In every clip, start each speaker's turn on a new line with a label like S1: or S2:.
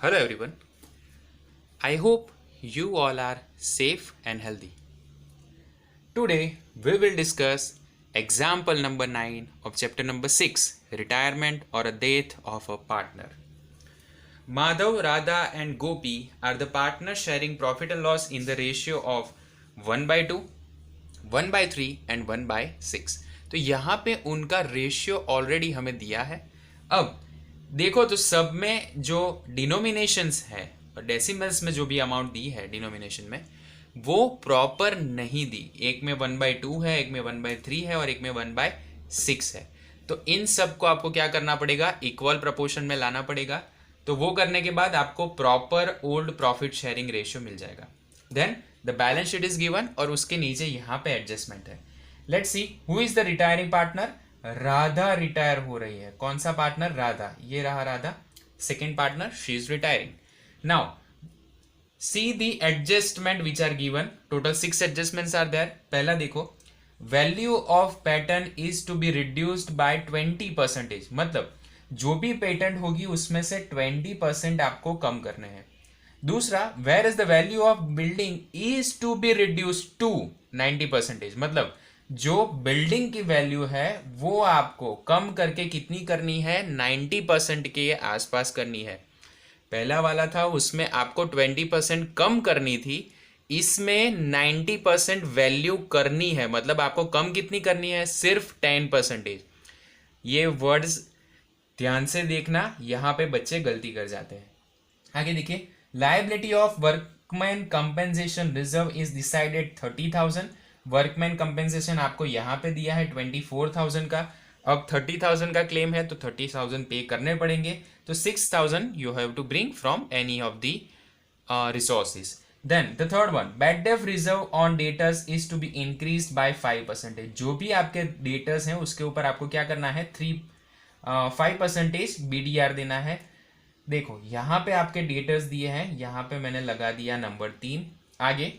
S1: Hello everyone. I hope you all are safe and healthy. Today we will discuss example number 9 of chapter number 6, retirement or a death of a partner. Madhav, Radha and Gopi are the partners sharing profit and loss in the ratio of 1/2, 1/3 and 1/6. तो यहाँ पे उनका ratio already हमें दिया है. अब देखो तो सब में जो डिनोमिनेशंस है और डेसिमल्स में जो भी अमाउंट दी है डिनोमिनेशन में वो प्रॉपर नहीं दी. एक में 1/2 है, एक में 1/3 है और एक में 1/6 है. तो इन सब को आपको क्या करना पड़ेगा, इक्वल प्रपोर्शन में लाना पड़ेगा. तो वो करने के बाद आपको proper old profit sharing ratio मिल जाएगा. Then the balance sheet is given और उसके नीचे यहाँ पे एडजस्टमेंट है. Let's see who is the retiring partner. Radha retire हो रही है. कौन सा पार्टनर? राधा. ये रहा Radha, second partner. She is retiring. Now see the adjustment which are given. Total 6 adjustments are there. पहला देखो, value of pattern is to be reduced by 20%. मतलब जो भी पेटेंट होगी उसमें से 20% आपको कम करने हैं. दूसरा, where is the value of building is to be reduced to 90%. मतलब जो बिल्डिंग की वैल्यू है वो आपको कम करके कितनी करनी है, 90% के आसपास करनी है. पहला वाला था उसमें आपको 20% कम करनी थी, इसमें 90% वैल्यू करनी है. मतलब आपको कम कितनी करनी है, सिर्फ 10%. ये वर्ड्स ध्यान से देखना, यहाँ पे बच्चे गलती कर जाते हैं. आगे देखिए, liability of workman compensation reserve is decided 30,000. Workman compensation आपको यहाँ पे दिया है 24,000 का. अब 30,000 का क्लेम है तो 30,000 पे करने पड़ेंगे. तो 6,000 you have to bring from any of the resources. Then the third one, bad debt reserve on debtors is to be increase by 5%. जो भी आपके डेटर्स हैं उसके ऊपर आपको क्या करना है, 5% BDR देना है. देखो यहाँ पे आपके डेटर्स दिए हैं, यहाँ पे मैंने लगा दिया नंबर 3. आगे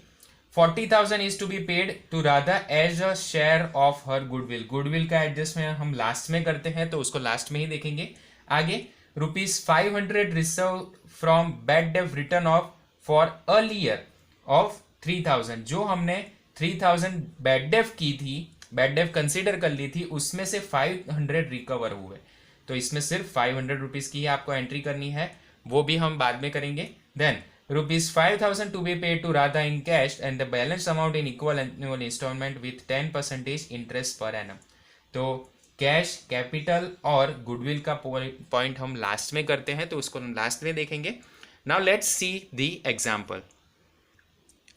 S1: 40,000 is to be paid to Radha as a share of her goodwill. Goodwill का एडजस्टमेंट हम लास्ट में करते हैं तो उसको लास्ट में ही देखेंगे. आगे ₹500 reserve from bad debt return of for earlier of 3,000. जो हमने 3,000 बैड डेट की थी, बैड डेट कंसीडर कर ली थी, उसमें से 500 रिकवर हुए. तो इसमें सिर्फ 500 रुपीज की ही आपको एंट्री करनी है, वो भी हम बाद में करेंगे. Then ₹5,000 to be paid to Radha in cash and the balance amount in equal annual instalment with 10% interest per annum. तो कैश, कैपिटल और गुडविल का पॉइंट हम लास्ट में करते हैं तो उसको हम लास्ट में देखेंगे. Now let's see the example.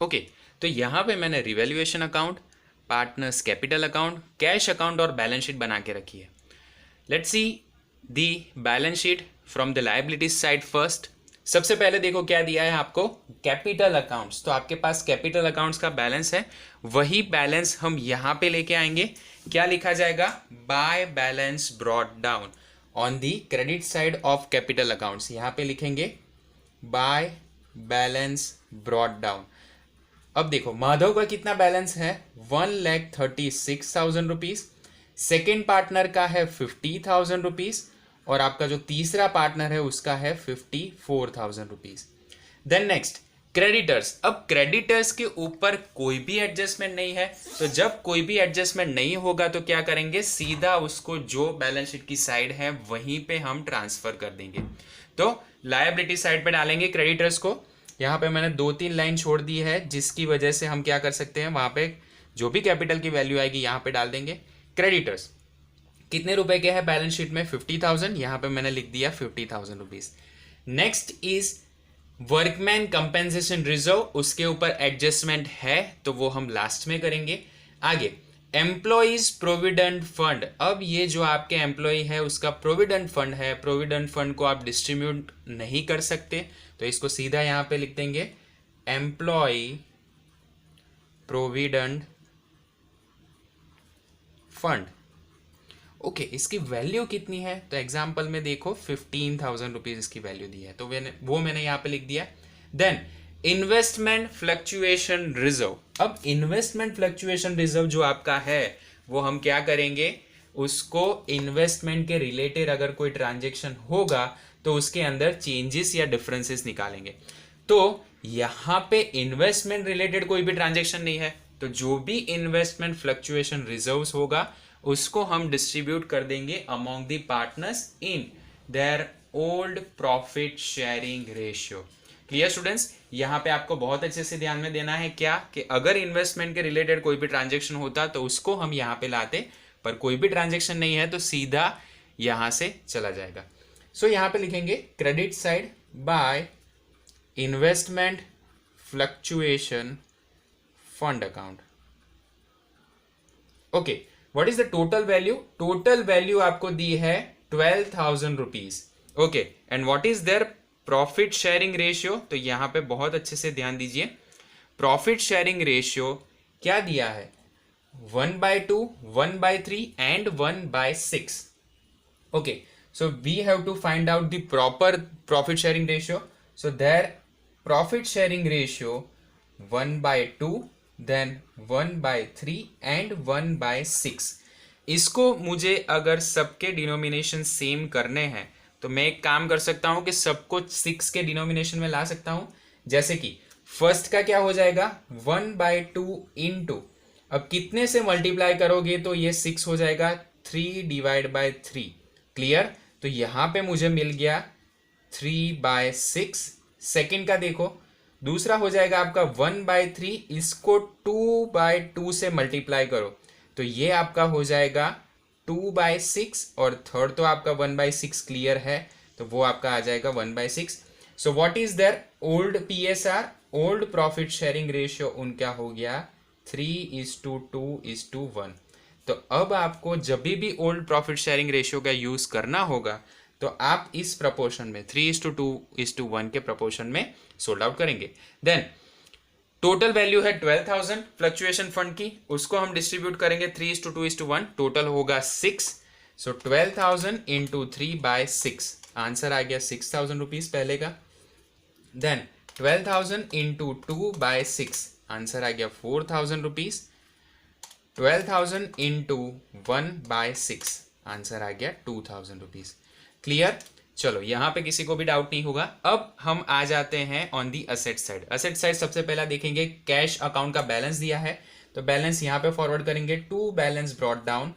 S1: Okay, तो यहाँ पे मैंने revaluation account, partners capital account, cash account और बैलेंस शीट बना के रखी है. Let's C the balance sheet from the liabilities side first. सबसे पहले देखो क्या दिया है आपको, कैपिटल अकाउंट्स. तो आपके पास कैपिटल अकाउंट्स का बैलेंस है, वही बैलेंस हम यहाँ पे लेके आएंगे. क्या लिखा जाएगा, by balance brought down on the credit side of capital accounts. यहाँ पे लिखेंगे बाय बैलेंस ब्रॉट डाउन. अब देखो माधव का कितना बैलेंस है, 1,36,000 रुपीज. सेकेंड पार्टनर का है 50,000 रुपीज और आपका जो तीसरा पार्टनर है उसका है 54,000 रुपीज. Then next creditors. अब क्रेडिटर्स के ऊपर कोई भी एडजस्टमेंट नहीं है, तो जब कोई भी एडजस्टमेंट नहीं होगा तो क्या करेंगे, सीधा उसको जो बैलेंस शीट की साइड है वहीं पे हम ट्रांसफर कर देंगे. तो लायबिलिटी साइड पे डालेंगे क्रेडिटर्स को. यहाँ पे मैंने 2-3 लाइन छोड़ दी है जिसकी वजह से हम क्या कर सकते हैं, वहां पे जो भी कैपिटल की वैल्यू आएगी यहाँ पे डाल देंगे. क्रेडिटर्स कितने रुपए के हैं बैलेंस शीट में, 50,000. यहाँ पे मैंने लिख दिया 50,000 rupees. Next is workman compensation reserve. उसके ऊपर एडजस्टमेंट है तो वो हम लास्ट में करेंगे. आगे एम्प्लॉइज प्रोविडेंट फंड. अब ये जो आपके एम्प्लॉय है उसका प्रोविडेंट फंड है, प्रोविडेंट फंड को आप डिस्ट्रीब्यूट नहीं कर सकते तो इसको सीधा यहाँ पे लिख देंगे एम्प्लॉय प्रोविडेंट फंड. ओके, इसकी वैल्यू कितनी है, तो एग्जाम्पल में देखो 15,000 रुपीज इसकी वैल्यू दी है तो वो मैंने यहाँ पे लिख दिया. Then investment fluctuation reserve. अब इन्वेस्टमेंट फ्लक्चुएशन रिजर्व जो आपका है वो हम क्या करेंगे, उसको इन्वेस्टमेंट के रिलेटेड अगर कोई ट्रांजेक्शन होगा तो उसके अंदर चेंजेस या डिफरेंसेस निकालेंगे। तो यहाँ पे इन्वेस्टमेंट रिलेटेड कोई भी ट्रांजेक्शन नहीं है, तो जो भी इन्वेस्टमेंट फ्लक्चुएशन रिजर्व्स होगा उसको हम डिस्ट्रीब्यूट कर देंगे among the partners in their old profit sharing ratio. Clear students? यहाँ पे आपको बहुत अच्छे से ध्यान में देना है क्या कि अगर इन्वेस्टमेंट के रिलेटेड कोई भी ट्रांजेक्शन होता तो उसको हम यहाँ पे लाते, पर कोई भी ट्रांजेक्शन नहीं है तो सीधा यहाँ से चला जाएगा। सो यहाँ पे लिखेंगे credit side by investment fluctuation fund account. Okay, what is the total value? Total value आपको दी है 12,000 rupees. Okay, and what is their profit sharing ratio? तो यहां पे बहुत अच्छे से ध्यान दीजिए, प्रॉफिट शेयरिंग रेशियो क्या दिया है? 1/2, 1/3 and 1/6। Okay, so we have to find out the proper profit sharing ratio. So their profit sharing ratio 1/2, then 1/3 and 1/6। इसको मुझे अगर सबके डिनोमिनेशन सेम करने हैं तो मैं एक काम कर सकता हूं कि सबको 6 के डिनोमिनेशन में ला सकता हूं। जैसे कि फर्स्ट का क्या हो जाएगा? 1/2 इंटू, अब कितने से मल्टीप्लाई करोगे तो ये 6 हो जाएगा, 3/3। क्लियर? तो यहां पे मुझे मिल गया 3/6। सेकेंड का देखो, दूसरा हो जाएगा आपका 1/3, इसको 2/2 से मल्टीप्लाई करो तो ये आपका हो जाएगा 2/6, और थर्ड तो आपका 1/6 क्लियर है तो वो आपका आ जाएगा 1/6। सो what is there old PSR? Old profit sharing ratio उनका हो गया 3:2:1। तो अब आपको जब भी ओल्ड प्रॉफिट शेयरिंग रेशियो का यूज करना होगा तो आप इस प्रपोर्शन में 3:2:1 के प्रपोर्शन में सोल्ड आउट करेंगे। देन टोटल वैल्यू है 12,000 फ्लक्चुएशन फंड की, उसको हम डिस्ट्रीब्यूट करेंगे 3:2:1, टोटल होगा 6। सो 12,000 इंटू 3/6, आंसर आ गया 6,000 रुपीज पहले का। देन 12,000 इंटू 2/6, आंसर आ गया 4,000 रुपीज। 12,000 इंटू 1/6, आंसर आ गया 2,000 रुपीज। क्लियर? चलो यहाँ पे किसी को भी डाउट नहीं होगा। अब हम आ जाते हैं on the asset side. Asset side सबसे पहला देखेंगे, कैश अकाउंट का बैलेंस दिया है तो बैलेंस यहाँ पे फॉरवर्ड करेंगे to balance brought down,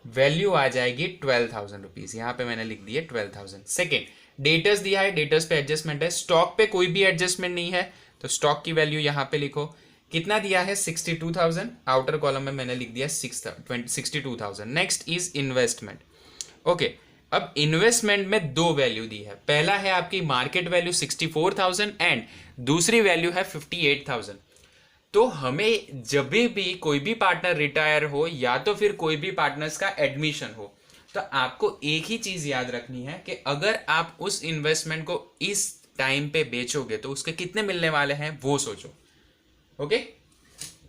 S1: value आ जाएगी 12,000 रुपीज। यहाँ पे मैंने लिख दिया 12,000। सेकेंड, डेटर्स दिया है, डेटर्स पे एडजस्टमेंट है, स्टॉक पे कोई भी एडजस्टमेंट नहीं है तो स्टॉक की वैल्यू यहाँ पे लिखो। कितना दिया है? 62,000। आउटर कॉलम में मैंने लिख दिया 62,000। Next is investment. ओके, अब इन्वेस्टमेंट में दो वैल्यू दी है, पहला है आपकी मार्केट वैल्यू 64,000 एंड दूसरी वैल्यू है 58,000। तो हमें जब भी कोई भी पार्टनर रिटायर हो या तो फिर कोई भी पार्टनर्स का एडमिशन हो तो आपको एक ही चीज याद रखनी है कि अगर आप उस इन्वेस्टमेंट को इस टाइम पे बेचोगे तो उसके कितने मिलने वाले हैं वो सोचो। ओके,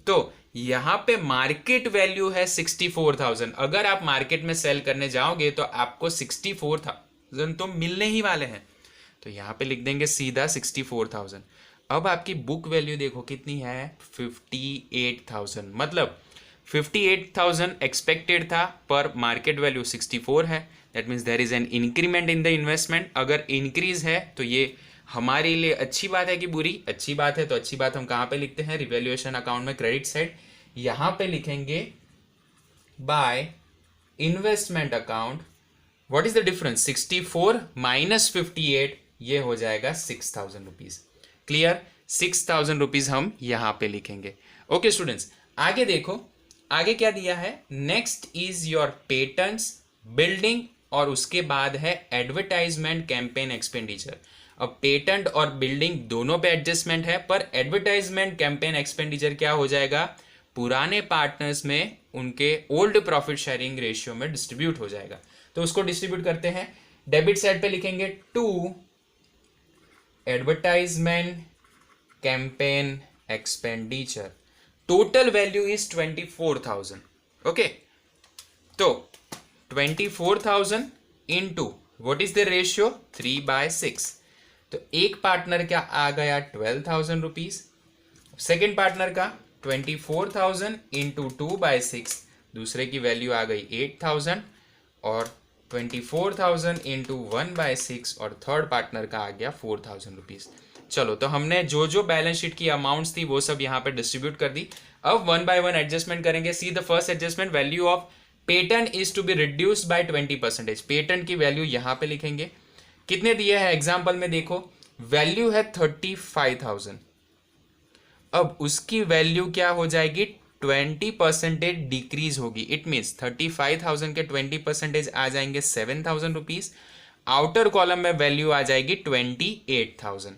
S1: तो यहां पे मार्केट वैल्यू है 64,000, अगर आप मार्केट में सेल करने जाओगे तो आपको 64,000 तो मिलने ही वाले हैं, तो यहां पे लिख देंगे सीधा 64,000। अब आपकी बुक वैल्यू देखो कितनी है? 58,000। मतलब 58,000 एक्सपेक्टेड था पर मार्केट वैल्यू 64 है। That means there is an increment in the investment. अगर इंक्रीज है तो ये हमारे लिए अच्छी बात है कि बुरी? अच्छी बात है। तो अच्छी बात हम कहाँ पे लिखते हैं? रिवैल्यूएशन अकाउंट में क्रेडिट साइड। यहां पे लिखेंगे by investment account. What is the difference? 64 minus 58, ये हो जाएगा 6,000 रुपीज। क्लियर? 6,000 रुपीज हम यहां पे लिखेंगे। ओके स्टूडेंट्स, आगे देखो, आगे क्या दिया है? Next is your patents, building, और उसके बाद है एडवर्टाइजमेंट कैंपेन एक्सपेंडिचर। अब पेटेंट और बिल्डिंग दोनों पे एडजस्टमेंट है, पर एडवर्टाइजमेंट कैंपेन एक्सपेंडिचर क्या हो जाएगा? पुराने पार्टनर्स में उनके ओल्ड प्रॉफिट शेयरिंग रेशियो में डिस्ट्रीब्यूट हो जाएगा। तो उसको डिस्ट्रीब्यूट करते हैं। डेबिट साइड पे लिखेंगे to advertisement campaign expenditure, total value is 24,000। Okay, तो 24,000 into what is the ratio? 3/6। तो एक पार्टनर का आ गया 12,000 रुपीज, सेकेंड पार्टनर का 24,000 इंटू 2/6, दूसरे की वैल्यू आ गई 8,000, और 24,000 इंटू 1/6 और थर्ड पार्टनर का आ गया 4,000 रुपीज। चलो, तो हमने जो जो बैलेंस शीट की अमाउंट्स थी वो सब यहाँ पे डिस्ट्रीब्यूट कर दी। अब 1 बाय 1 एडजस्टमेंट करेंगे। See the first adjustment, value of patent is to be reduced by 20%। Patent की वैल्यू यहाँ पे लिखेंगे। कितने दिए हैं एग्जाम्पल में देखो, वैल्यू है 35,000। अब उसकी वैल्यू क्या हो जाएगी, 20% डिक्रीज होगी। इट मीन्स 35,000 के 20% आ जाएंगे 7,000 रुपीज। आउटर कॉलम में वैल्यू आ जाएगी 28,000।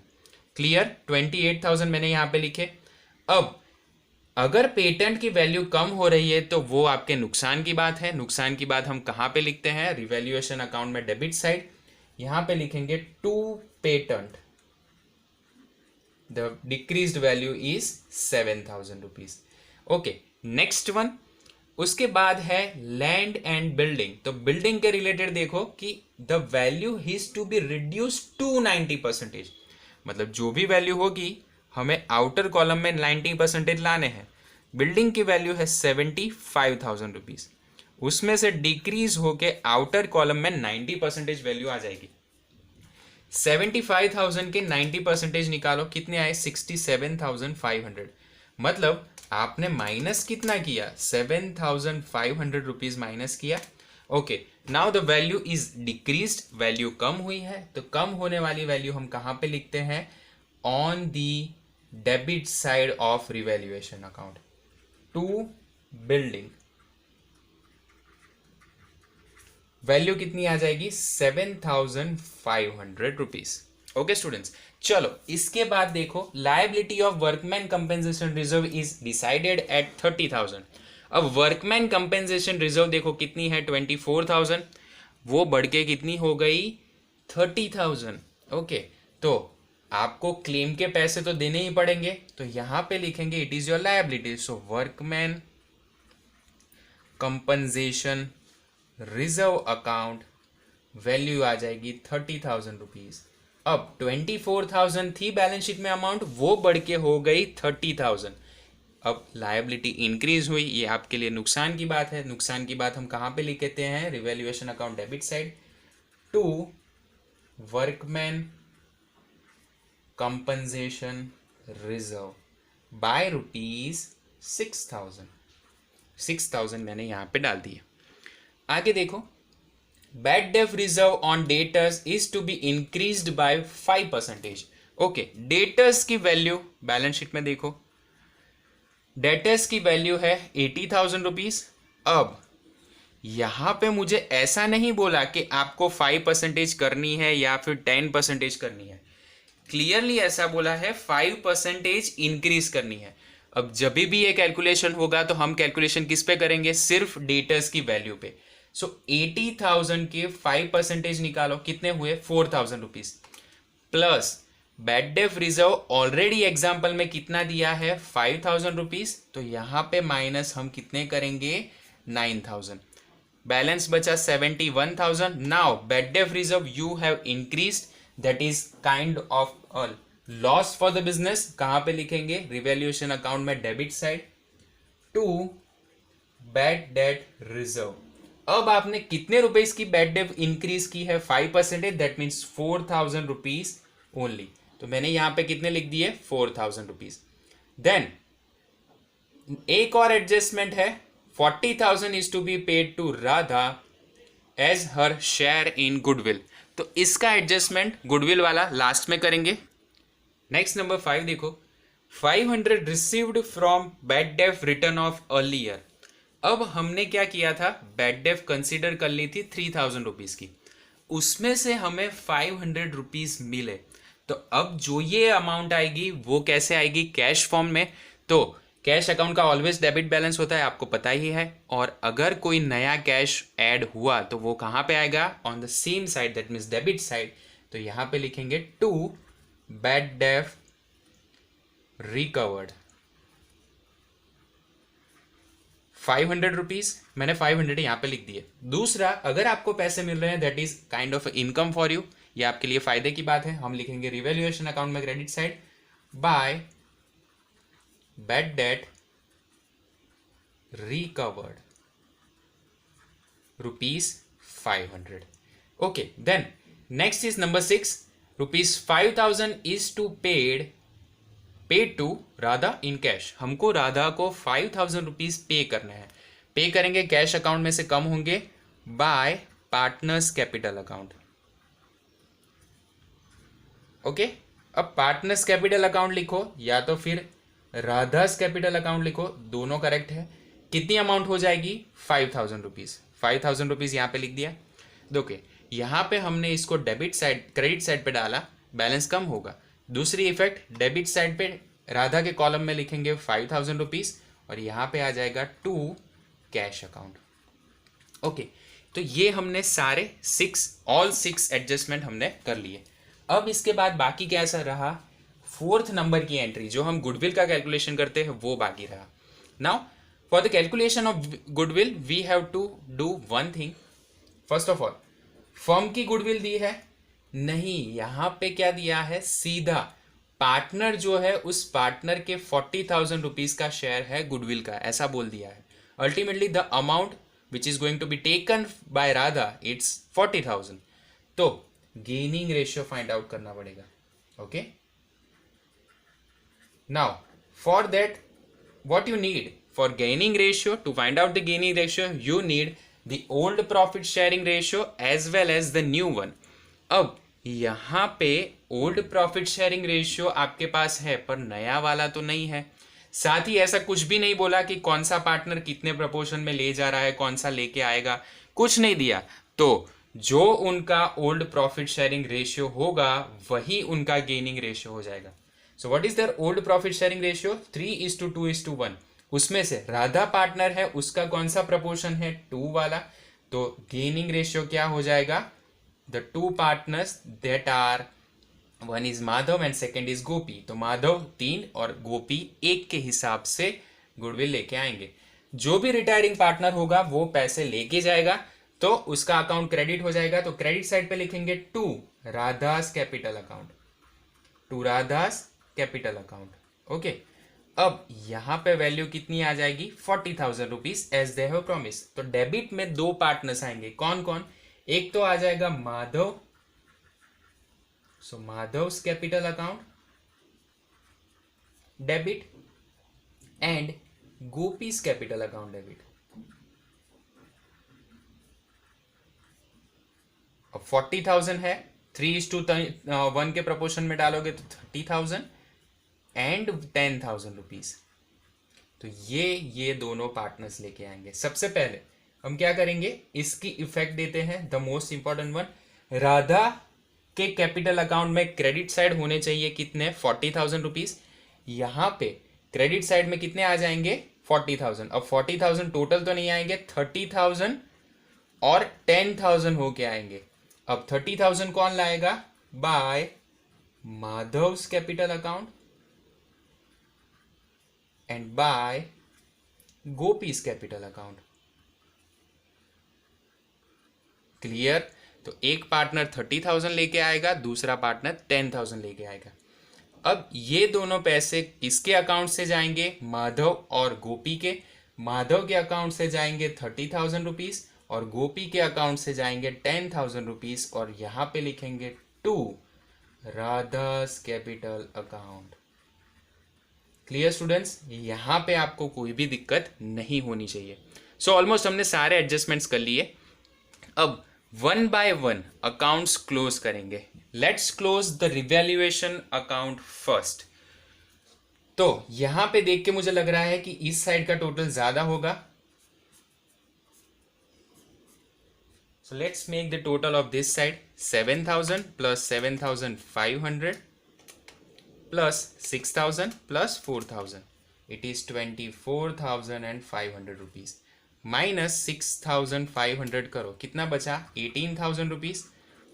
S1: क्लियर, 28,000 मैंने यहां पे लिखे। अब अगर पेटेंट की वैल्यू कम हो रही है तो वो आपके नुकसान की बात है। नुकसान की बात हम कहां पे लिखते हैं, रिवैल्यूएशन अकाउंट में डेबिट साइड। यहां पे लिखेंगे to patent the decreased value is 7,000 rupees। Okay, next one, उसके बाद है लैंड एंड बिल्डिंग। तो बिल्डिंग के रिलेटेड देखो कि the value is to be reduce to 90%। मतलब जो भी वैल्यू होगी हमें आउटर कॉलम में 90% लाने हैं। बिल्डिंग की वैल्यू है 75,000 रुपीज, उसमें से डिक्रीज होके आउटर कॉलम में 90% वैल्यू आ जाएगी। 75,000 के 90% निकालो, कितने आए, 67,500। मतलब आपने माइनस कितना किया, 7,500 रुपीज माइनस किया। Okay, now the value is decreased, value कम हुई है। तो कम होने वाली वैल्यू हम कहां पे लिखते हैं, on the debit side of revaluation account to building. Value कितनी आ जाएगी, 7,500 रुपीज। ओके स्टूडेंट्स, चलो इसके बाद देखो, liability of workman compensation reserve is decided at 30,000। अब वर्कमैन कंपेंसेशन रिजर्व देखो कितनी है, 24,000, वो बढ़ के कितनी हो गई, 30,000। ओके, तो आपको क्लेम के पैसे तो देने ही पड़ेंगे, तो यहां पे लिखेंगे it is your liability. So workman compensation reserve account value आ जाएगी 30,000 रुपीज। अब 24,000 थी बैलेंस शीट में अमाउंट, वो बढ़ के हो गई 30,000। अब लायबिलिटी इंक्रीज हुई, ये आपके लिए नुकसान की बात है। नुकसान की बात हम कहां पे लिखते हैं, revaluation account debit side to workman compensation reserve by ₹6,000। 6,000 मैंने यहां पे डाल दिया। आगे देखो, bad debt reserve on debtors is to be increased by 5%। Okay, debtors की वैल्यू बैलेंस शीट में देखो, डेटर्स की वैल्यू है 80,000 रुपीज। अब यहां पे मुझे ऐसा नहीं बोला कि आपको 5% करनी है या फिर 10% करनी है, क्लियरली ऐसा बोला है 5% इंक्रीज करनी है। अब जब भी ये कैलकुलेशन होगा तो हम कैलकुलेशन किस पे करेंगे, सिर्फ डेटर्स की वैल्यू पे। सो 80,000 के 5% निकालो, कितने हुए, 4,000 rupees, plus bad debt reserve already example में कितना दिया है, 5,000 रुपीज। तो यहां पे माइनस हम कितने करेंगे, 9,000। बैलेंस बचा 71,000। Now bad debt reserve you have increased, that is kind of a loss for the business. कहां पे लिखेंगे, रिवैल्यूएशन अकाउंट में debit side to bad debt reserve. अब आपने कितने रुपीस की बैड डेट इंक्रीज की है, 5%, दैट मीन्स 4,000 रुपीज ओनली। तो मैंने यहां पे कितने लिख दिए, 4,000 रुपीज। देन एक और एडजस्टमेंट है, 40,000 is to be paid to Radha as her share in goodwill. तो इसका एडजस्टमेंट गुडविल वाला लास्ट में करेंगे। नेक्स्ट नंबर 5 देखो, 500 received from bad debt return of early year. अब हमने क्या किया था, बैड डेट कंसीडर कर ली थी 3,000 रुपीज की, उसमें से हमें 500 रुपीज मिले। तो अब जो ये अमाउंट आएगी वो कैसे आएगी, कैश फॉर्म में। तो कैश अकाउंट का ऑलवेज डेबिट बैलेंस होता है, आपको पता ही है। और अगर कोई नया कैश ऐड हुआ तो वो कहां पे आएगा, on the same side, that means debit side. तो यहां पे लिखेंगे to bad debt recovered 500 rupees, मैंने 500 यहां पे लिख दिए। दूसरा, अगर आपको पैसे मिल रहे हैं, that is kind of income for you, ये आपके लिए फायदे की बात है। हम लिखेंगे रिवैल्यूएशन अकाउंट में credit side by bad debt recovered 500. Okay, then next is number 6. Rupees 5,000 is to paid to Radha in cash. हमको राधा को 5,000 रुपीज पे करना है. पे करेंगे कैश अकाउंट में से कम होंगे bye partners capital account. Okay, अब पार्टनर्स कैपिटल अकाउंट लिखो या तो फिर राधास कैपिटल अकाउंट लिखो, दोनों करेक्ट है. कितनी अमाउंट हो जाएगी? 5,000 रुपीज. 5,000 रुपीज यहाँ पे लिख दिया. देखिए यहाँ पे हमने इसको डेबिट साइड क्रेडिट साइड पे डाला, बैलेंस कम होगा. दूसरी इफेक्ट, डेबिट साइड पे राधा के कॉलम में लिखेंगे 5,000 रुपीज और यहाँ पे आ जाएगा टू कैश अकाउंट. ओके, तो ये हमने सारे ऑल सिक्स एडजस्टमेंट हमने कर लिए. अब इसके बाद बाकी कैसा रहा? 4th नंबर की एंट्री जो हम गुडविल का कैलकुलेशन करते हैं वो बाकी रहा. Now for the calculation of goodwill we have to do one thing. First of all, firm की गुडविल दी है नहीं, यहां पे क्या दिया है? सीधा पार्टनर जो है उस पार्टनर के 40,000 रुपीज का शेयर है गुडविल का, ऐसा बोल दिया है. Ultimately the amount which is going to be taken by Radha it's 40,000. तो गेनिंग रेशियो फाइंड आउट करना पड़ेगा. Okay, now for that what you need for gaining ratio, to find out the gaining ratio you need the old profit sharing ratio as well as the new one. अब यहाँ पे old profit sharing ratio आपके पास है पर नया वाला तो नहीं है. साथ ही ऐसा कुछ भी नहीं बोला कि कौन सा पार्टनर कितने प्रपोर्शन में ले जा रहा है, कौन सा लेके आएगा, कुछ नहीं दिया. तो जो उनका ओल्ड प्रॉफिट शेयरिंग रेशियो होगा वही उनका गेनिंग रेशियो हो जाएगा. सो what is there old profit sharing ratio? 3:2:1. उसमें से राधा पार्टनर है, उसका कौन सा प्रपोर्शन है? 2 वाला. तो गेनिंग रेशियो क्या हो जाएगा? The 2 partners that are, one is Madhav and second is Gopi. तो माधव 3 और गोपी 1 के हिसाब से गुडविल लेके आएंगे. जो भी रिटायरिंग पार्टनर होगा वो पैसे लेके जाएगा तो उसका अकाउंट क्रेडिट हो जाएगा. तो क्रेडिट साइड पे लिखेंगे to Radha's capital account, to Radha's capital account. Okay, अब यहां पे वैल्यू कितनी आ जाएगी? 40,000 rupees as they have promise. तो डेबिट में 2 पार्टनर्स आएंगे. कौन कौन? एक तो आ जाएगा Madhav, so Madhav's capital account debit, and Gopi's capital account debit. अब 40,000 है, 3:1 के प्रपोर्शन में डालोगे तो 30,000 एंड 10,000 रुपीज. तो ये दोनों पार्टनर्स लेके आएंगे. सबसे पहले हम क्या करेंगे? इसकी इफेक्ट देते हैं, the most important one. Radha के कैपिटल अकाउंट में क्रेडिट साइड होने चाहिए कितने? 40,000 रुपीज. यहां पे क्रेडिट साइड में कितने आ जाएंगे? 40,000. अब 40,000 टोटल तो नहीं आएंगे, 30,000 और 10,000 होके आएंगे. अब 30,000 कौन लाएगा? By Madhav's capital account and by Gopi's capital account. Clear? तो एक पार्टनर 30,000 लेके आएगा, दूसरा पार्टनर 10,000 लेके आएगा. अब ये दोनों पैसे किसके अकाउंट से जाएंगे? माधव और गोपी के. माधव के अकाउंट से जाएंगे 30,000 रुपीज और गोपी के अकाउंट से जाएंगे 10,000 रुपीज. और यहां पे लिखेंगे to Radha's capital account. Clear students? यहां पे आपको कोई भी दिक्कत नहीं होनी चाहिए. सो ऑलमोस्ट हमने सारे एडजस्टमेंट्स कर लिए. अब 1 by 1 अकाउंट्स क्लोज करेंगे. Let's close the revaluation account first. तो यहां पे देख के मुझे लग रहा है कि इस साइड का टोटल ज्यादा होगा. So let's make the total of this side. 7,000 plus 7,500 plus 6,000 plus 4,000. It is 24,500 rupees. Minus 6,500 करो, कितना बचा? 18,000 रुपीज.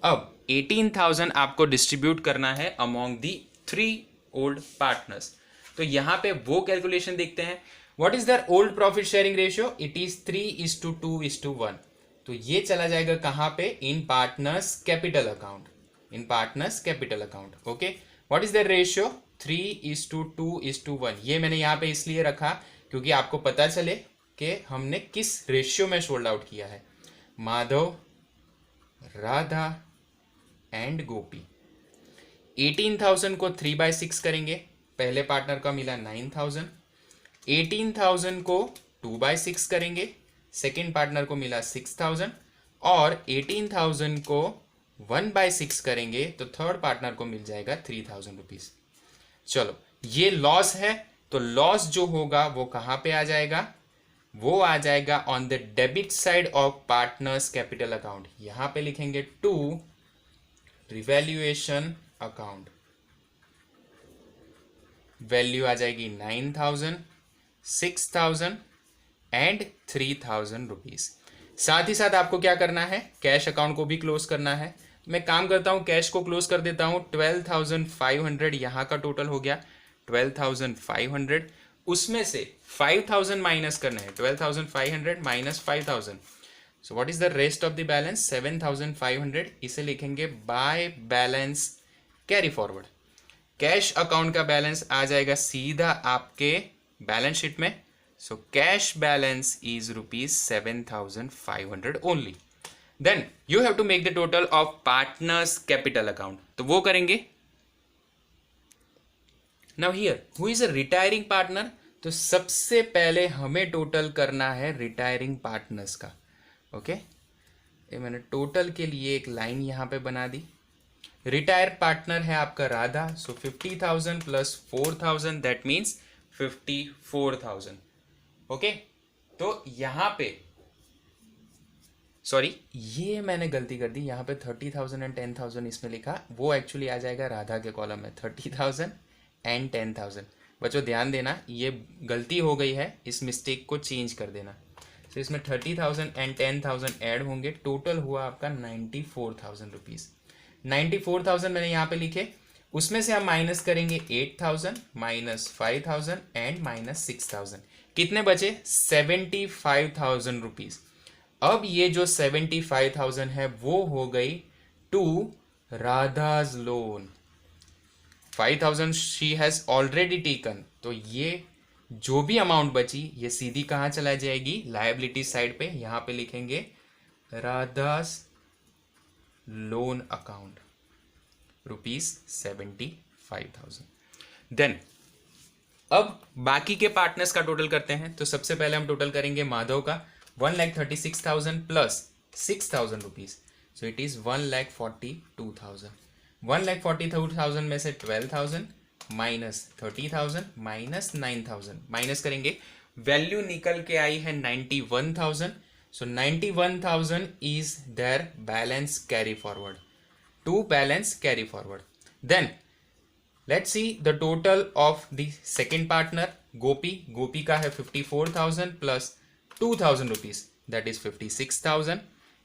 S1: अब 18,000 आपको डिस्ट्रीब्यूट करना है अमॉन्ग दी 3 ओल्ड पार्टनर्स. तो यहां पे वो कैलकुलेशन देखते हैं. What is there old profit sharing ratio? It is 3:2:1. तो ये चला जाएगा कहां पे? In partners capital account, in partners capital account. Okay, what is the ratio? 3:2:1. ये मैंने यहाँ पे इसलिए रखा क्योंकि आपको पता चले कि हमने किस रेशियो में सोल्ड आउट किया है. माधव राधा एंड गोपी। 18,000 को 3/6 करेंगे, पहले पार्टनर का मिला 9,000। 18,000 को 2/6 करेंगे, सेकेंड पार्टनर को मिला 6,000। और 18,000 को 1/6 करेंगे तो थर्ड पार्टनर को मिल जाएगा 3,000 रुपीज। चलो, ये लॉस है, तो लॉस जो होगा वो कहाँ पे आ जाएगा? वो आ जाएगा on the debit side of partners capital account. यहां पे लिखेंगे टू रिवैल्यूएशन अकाउंट। वैल्यू आ जाएगी 9,000, 6,000 एंड 3,000 रुपीज। साथ ही साथ आपको क्या करना है? कैश अकाउंट को भी क्लोज करना है। मैं काम करता हूं, कैश को क्लोज कर देता हूं। 12,500 यहां का टोटल हो गया 12,500। उसमें से 5,000 माइनस करना है। 12,500 minus 5,000, so what is the rest of the balance? 7,500। इसे लिखेंगे by balance carry forward. Cash account का बैलेंस आ जाएगा सीधा आपके बैलेंस शीट में। So cash balance is ₹7,500 only. Then you have to make the total of partners capital account, तो वो करेंगे। Now here who is a retiring partner? तो सबसे पहले हमें टोटल करना है रिटायरिंग पार्टनर्स का। ओके, ये मैंने टोटल के लिए एक लाइन यहां पे बना दी। रिटायर पार्टनर है आपका राधा, सो 50,000 प्लस 4,000 दैट मीन्स 54,000। ओके, तो यहां पे सॉरी, ये मैंने गलती कर दी, यहाँ पे 30,000 एंड 10,000 इसमें लिखा, वो एक्चुअली आ जाएगा राधा के कॉलम में। 30,000 एंड 10,000। बच्चों ध्यान देना, ये गलती हो गई है, इस मिस्टेक को चेंज कर देना। तो इसमें 30,000 एंड 10,000 ऐड होंगे, टोटल हुआ आपका 94,000 रुपीज़। 94,000 मैंने यहाँ पे लिखे, उसमें से हम माइनस करेंगे 8,000 माइनस 5,000 एंड माइनस 6,000। कितने बचे? 75,000 रुपीज़। अब ये जो 75,000 है वो हो गई to Radha's loan. 5,000 she has already taken, तो ये जो भी अमाउंट बची ये सीधी कहाँ चला जाएगी? लायबिलिटी साइड पे। यहां पे लिखेंगे राधाज लोन अकाउंट ₹75,000। देन अब बाकी के पार्टनर्स का टोटल करते हैं। तो सबसे पहले हम टोटल करेंगे माधव का। 1,36,000 plus 6,000 rupees, so it is 1,42,000। 1,42,000 में से 12,000 माइनस 30,000 माइनस 9,000 माइनस करेंगे, वैल्यू निकल के आई है 91,000। So 91,000 is there balance carry forward, to balance carry forward. Then let's see the total of the second partner Gopi. Gopi का है 54,000 प्लस 2,000 रुपीज, दैट इज 56,000।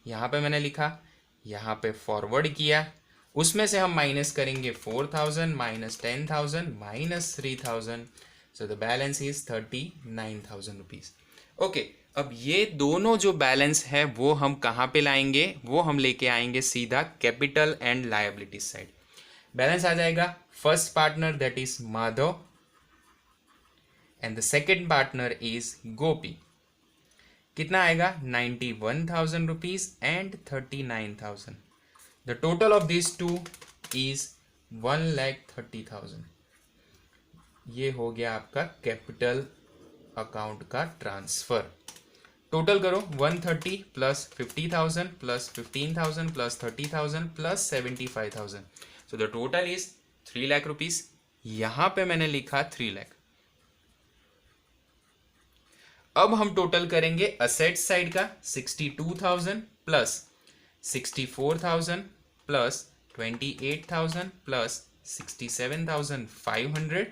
S1: यहां पे मैंने लिखा, यहां पे फॉरवर्ड किया, उसमें से हम माइनस करेंगे 4,000 minus 10,000 minus 3,000, so the balance is 39,000 rupees. Okay, अब ये दोनों जो बैलेंस है वो हम कहाँ पे लाएंगे? वो हम लेके आएंगे सीधा capital and liability side. Balance आ जाएगा first partner that is Madhav and the second partner is Gopi. कितना आएगा? 91,000 rupees and 39,000। The total of this two is 1,30,000। ये हो गया आपका कैपिटल अकाउंट का ट्रांसफर। टोटल करो, 130 plus 50,000 plus 15,000 plus 30,000 plus 75,000, so the total is 3 lakh rupees. यहां पे मैंने लिखा 3 लाख। अब हम टोटल करेंगे असेट साइड का। 62,000 plus 64,000 plus 28,000 plus 67,500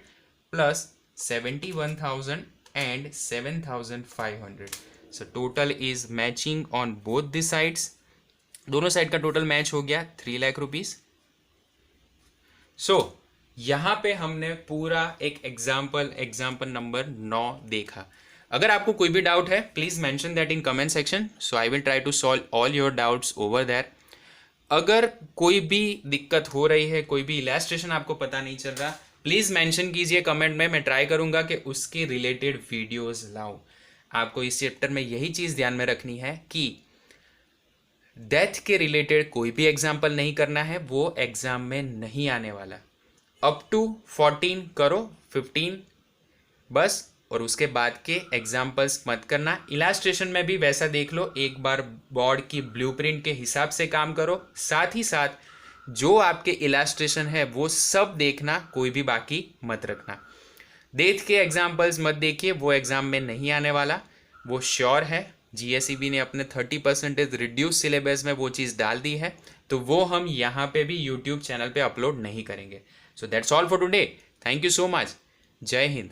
S1: plus 71,000 and 7,500, so total is matching on both the sides. दोनों साइड का टोटल मैच हो गया 3 लाख रुपीज। सो यहां पे हमने पूरा एक एग्जाम्पल नंबर 9 देखा। अगर आपको कोई भी डाउट है please mention that in comment section, so I will try to solve all your doubts over there. अगर कोई भी दिक्कत हो रही है, कोई भी इलस्ट्रेशन आपको पता नहीं चल रहा, प्लीज मेंशन कीजिए कमेंट में, मैं ट्राई करूंगा कि उसके रिलेटेड वीडियोस लाऊं। आपको इस चैप्टर में यही चीज ध्यान में रखनी है कि डेथ के रिलेटेड कोई भी एग्जाम्पल नहीं करना है, वो एग्जाम में नहीं आने वाला। अप टू 14 करो, 15 बस, और उसके बाद के एग्जाम्पल्स मत करना। इलास्ट्रेशन में भी वैसा देख लो, एक बार बोर्ड की ब्लूप्रिंट के हिसाब से काम करो, साथ ही साथ जो आपके इलास्ट्रेशन है वो सब देखना, कोई भी बाकी मत रखना। डेथ के एग्जाम्पल्स मत देखिए, वो एग्जाम में नहीं आने वाला, वो श्योर है। जीएसईबी ने अपने 30% रिड्यूस सिलेबस में वो चीज़ डाल दी है, तो वो हम यहाँ पे भी यूट्यूब चैनल पे अपलोड नहीं करेंगे। So that's all for today. Thank you so much. जय हिंद।